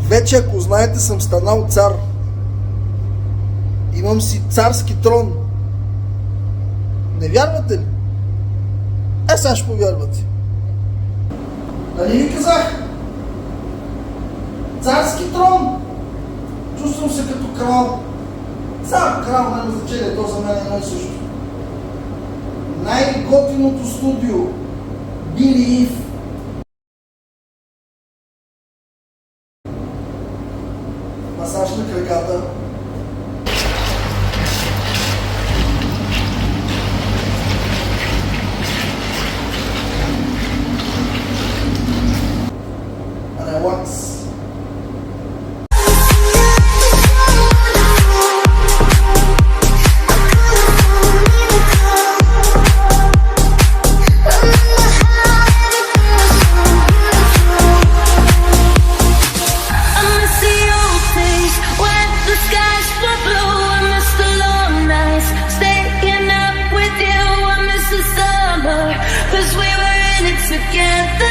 Вече, ако знаете, съм станал цар. Имам си царски трон. Не вярвате ли? Сега ще повярвате. Нали ви казах? Царски трон! Чувствам се като крал. Цар, крал, няма значение, то за мен е едно и също. Най-готиното студио. Били Ив. Масаж на краката. Релакс. Cause we were in it together.